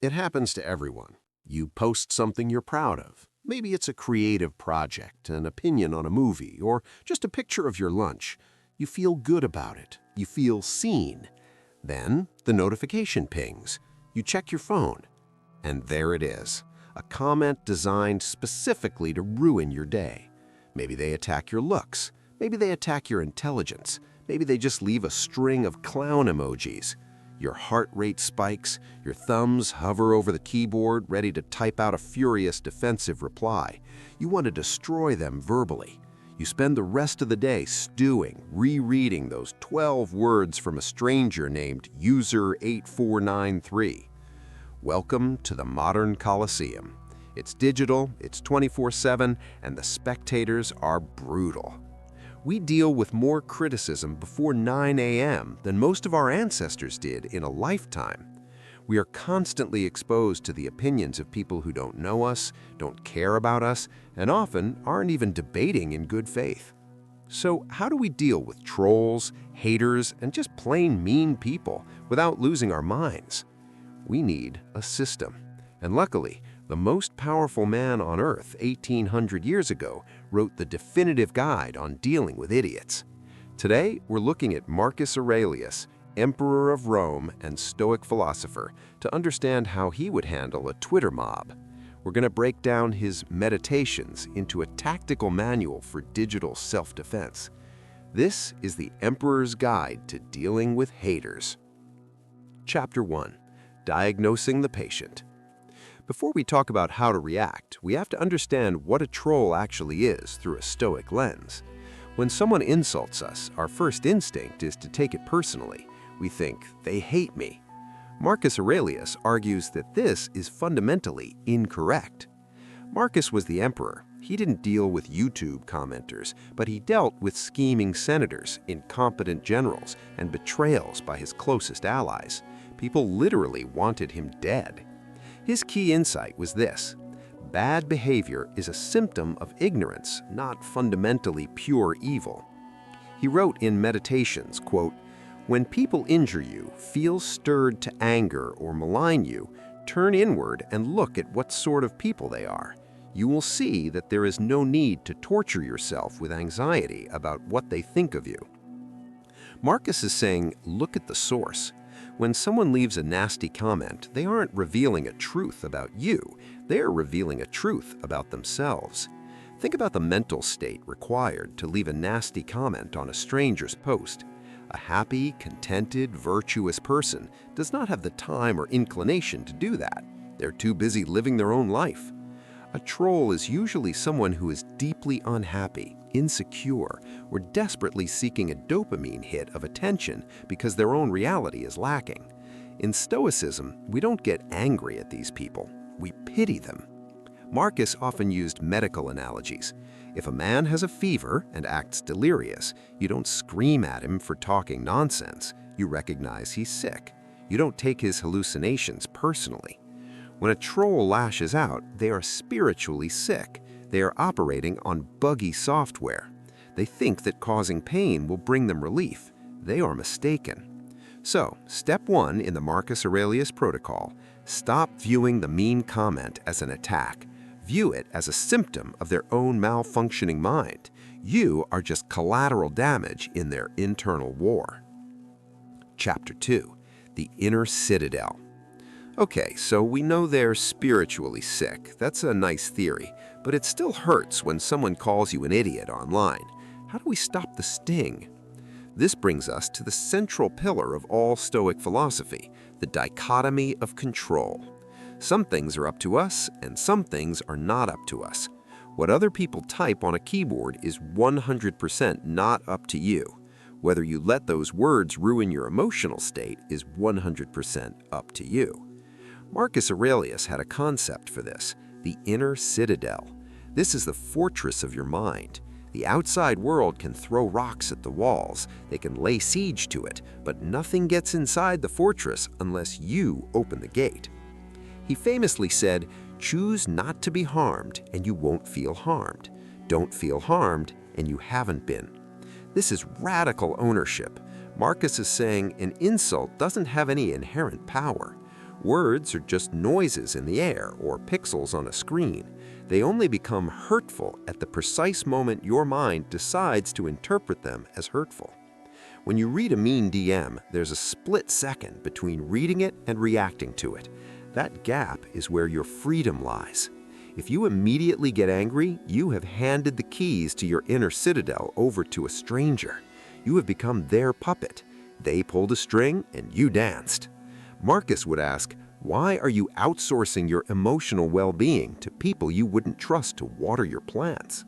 It happens to everyone. You post something you're proud of. Maybe it's a creative project, an opinion on a movie, or just a picture of your lunch. You feel good about it. You feel seen. Then the notification pings. You check your phone. And there it is, a comment designed specifically to ruin your day. Maybe they attack your looks. Maybe they attack your intelligence. Maybe they just leave a string of clown emojis. Your heart rate spikes, your thumbs hover over the keyboard, ready to type out a furious defensive reply. You want to destroy them verbally. You spend the rest of the day stewing, rereading those 12 words from a stranger named User8493. Welcome to the modern Colosseum. It's digital, it's 24/7, and the spectators are brutal. We deal with more criticism before 9 a.m. than most of our ancestors did in a lifetime. We are constantly exposed to the opinions of people who don't know us, don't care about us, and often aren't even debating in good faith. So how do we deal with trolls, haters, and just plain mean people without losing our minds? We need a system. And luckily, the most powerful man on earth 1800 years ago wrote the definitive guide on dealing with idiots. Today, we're looking at Marcus Aurelius, Emperor of Rome and Stoic philosopher, to understand how he would handle a Twitter mob. We're going to break down his meditations into a tactical manual for digital self-defense. This is the Emperor's Guide to Dealing with Haters. Chapter 1. Diagnosing the Patient. Before we talk about how to react, we have to understand what a troll actually is through a Stoic lens. When someone insults us, our first instinct is to take it personally. We think, they hate me. Marcus Aurelius argues that this is fundamentally incorrect. Marcus was the emperor. He didn't deal with YouTube commenters, but he dealt with scheming senators, incompetent generals, and betrayals by his closest allies. People literally wanted him dead. His key insight was this: bad behavior is a symptom of ignorance, not fundamentally pure evil. He wrote in Meditations, quote, "When people injure you, feel stirred to anger or malign you, turn inward and look at what sort of people they are. You will see that there is no need to torture yourself with anxiety about what they think of you." Marcus is saying, look at the source. When someone leaves a nasty comment, they aren't revealing a truth about you. They're revealing a truth about themselves. Think about the mental state required to leave a nasty comment on a stranger's post. A happy, contented, virtuous person does not have the time or inclination to do that. They're too busy living their own life. A troll is usually someone who is deeply unhappy, insecure, or desperately seeking a dopamine hit of attention because their own reality is lacking. In Stoicism, we don't get angry at these people. We pity them. Marcus often used medical analogies. If a man has a fever and acts delirious, you don't scream at him for talking nonsense. You recognize he's sick. You don't take his hallucinations personally. When a troll lashes out, they are spiritually sick. They are operating on buggy software. They think that causing pain will bring them relief. They are mistaken. So, step 1 in the Marcus Aurelius protocol: stop viewing the mean comment as an attack. View it as a symptom of their own malfunctioning mind. You are just collateral damage in their internal war. Chapter 2. The Inner Citadel. Okay, so we know they're spiritually sick. That's a nice theory, but it still hurts when someone calls you an idiot online. How do we stop the sting? This brings us to the central pillar of all Stoic philosophy, the dichotomy of control. Some things are up to us, and some things are not up to us. What other people type on a keyboard is 100% not up to you. Whether you let those words ruin your emotional state is 100% up to you. Marcus Aurelius had a concept for this: the inner citadel. This is the fortress of your mind. The outside world can throw rocks at the walls, they can lay siege to it, but nothing gets inside the fortress unless you open the gate. He famously said, "Choose not to be harmed, and you won't feel harmed. Don't feel harmed, and you haven't been." This is radical ownership. Marcus is saying an insult doesn't have any inherent power. Words are just noises in the air or pixels on a screen. They only become hurtful at the precise moment your mind decides to interpret them as hurtful. When you read a mean DM, there's a split second between reading it and reacting to it. That gap is where your freedom lies. If you immediately get angry, you have handed the keys to your inner citadel over to a stranger. You have become their puppet. They pulled a string and you danced. Marcus would ask, why are you outsourcing your emotional well-being to people you wouldn't trust to water your plants?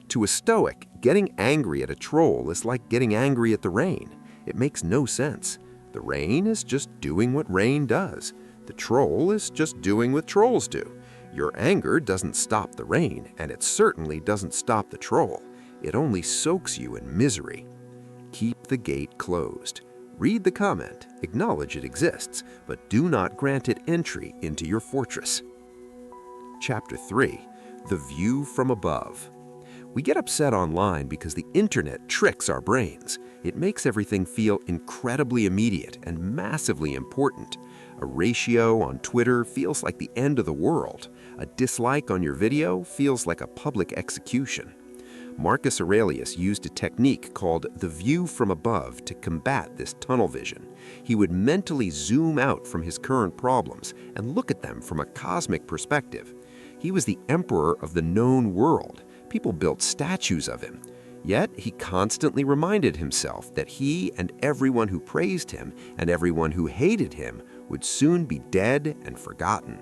To a Stoic, getting angry at a troll is like getting angry at the rain. It makes no sense. The rain is just doing what rain does. The troll is just doing what trolls do. Your anger doesn't stop the rain, and it certainly doesn't stop the troll. It only soaks you in misery. Keep the gate closed. Read the comment, acknowledge it exists, but do not grant it entry into your fortress. Chapter 3. The View from Above. We get upset online because the internet tricks our brains. It makes everything feel incredibly immediate and massively important. A ratio on Twitter feels like the end of the world. A dislike on your video feels like a public execution. Marcus Aurelius used a technique called the view from above to combat this tunnel vision. He would mentally zoom out from his current problems and look at them from a cosmic perspective. He was the emperor of the known world. People built statues of him. Yet he constantly reminded himself that he and everyone who praised him and everyone who hated him would soon be dead and forgotten.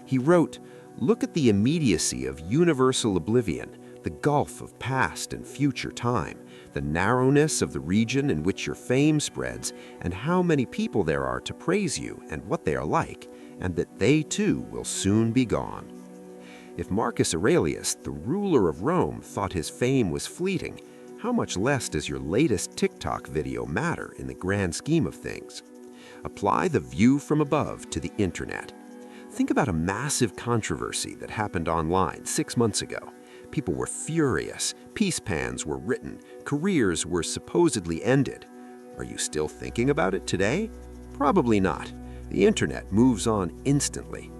He wrote, "Look at the immediacy of universal oblivion, the gulf of past and future time, the narrowness of the region in which your fame spreads, and how many people there are to praise you and what they are like, and that they too will soon be gone." If Marcus Aurelius, the ruler of Rome, thought his fame was fleeting, how much less does your latest TikTok video matter in the grand scheme of things? Apply the view from above to the internet. Think about a massive controversy that happened online 6 months ago. People were furious, peace plans were written, careers were supposedly ended. Are you still thinking about it today? Probably not. The internet moves on instantly.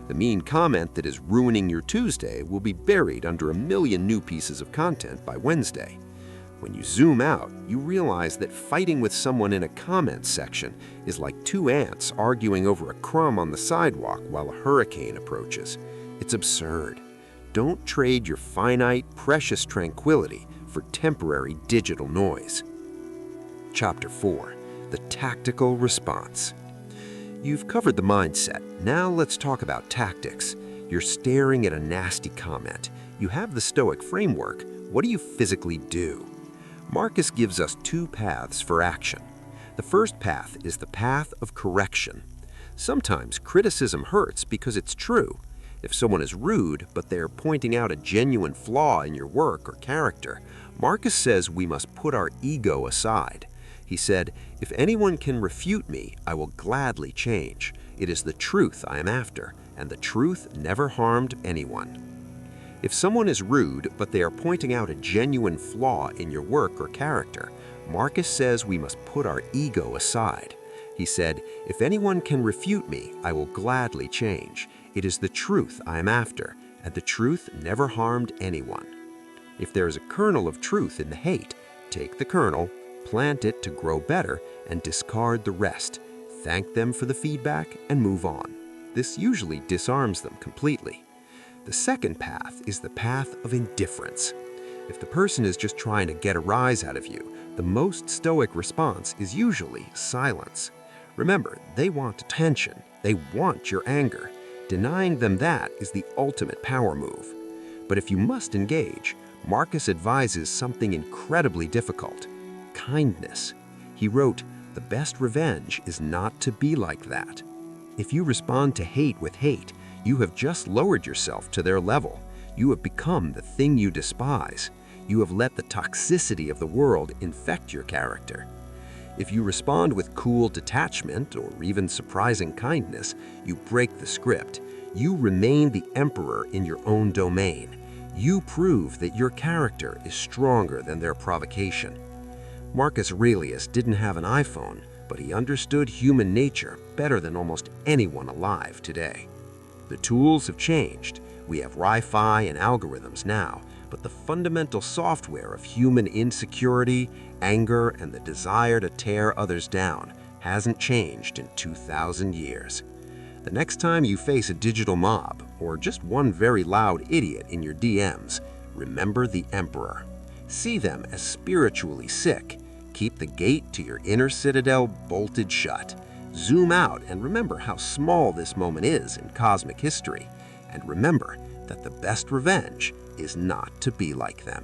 The mean comment that is ruining your Tuesday will be buried under a million new pieces of content by Wednesday. When you zoom out, you realize that fighting with someone in a comment section is like two ants arguing over a crumb on the sidewalk while a hurricane approaches. It's absurd. Don't trade your finite, precious tranquility for temporary digital noise. Chapter 4. The Tactical Response. You've covered the mindset. Now let's talk about tactics. You're staring at a nasty comment. You have the Stoic framework. What do you physically do? Marcus gives us 2 paths for action. The first path is the path of correction. Sometimes criticism hurts because it's true. If someone is rude, but they're pointing out a genuine flaw in your work or character, Marcus says we must put our ego aside. He said, "If anyone can refute me, I will gladly change. It is the truth I am after, and the truth never harmed anyone." If someone is rude, but they are pointing out a genuine flaw in your work or character, Marcus says we must put our ego aside. He said, "If anyone can refute me, I will gladly change. It is the truth I am after, and the truth never harmed anyone." If there is a kernel of truth in the hate, take the kernel, plant it to grow better, and discard the rest. Thank them for the feedback and move on. This usually disarms them completely. The second path is the path of indifference. If the person is just trying to get a rise out of you, the most stoic response is usually silence. Remember, they want attention. They want your anger. Denying them that is the ultimate power move. But if you must engage, Marcus advises something incredibly difficult: kindness. He wrote, "The best revenge is not to be like that." If you respond to hate with hate, you have just lowered yourself to their level. You have become the thing you despise. You have let the toxicity of the world infect your character. If you respond with cool detachment or even surprising kindness, you break the script. You remain the emperor in your own domain. You prove that your character is stronger than their provocation. Marcus Aurelius didn't have an iPhone, but he understood human nature better than almost anyone alive today. The tools have changed. We have Wi-Fi and algorithms now, but the fundamental software of human insecurity, anger, and the desire to tear others down hasn't changed in 2,000 years. The next time you face a digital mob, or just one very loud idiot in your DMs, remember the Emperor. See them as spiritually sick. Keep the gate to your inner citadel bolted shut. Zoom out and remember how small this moment is in cosmic history. And remember that the best revenge is not to be like them.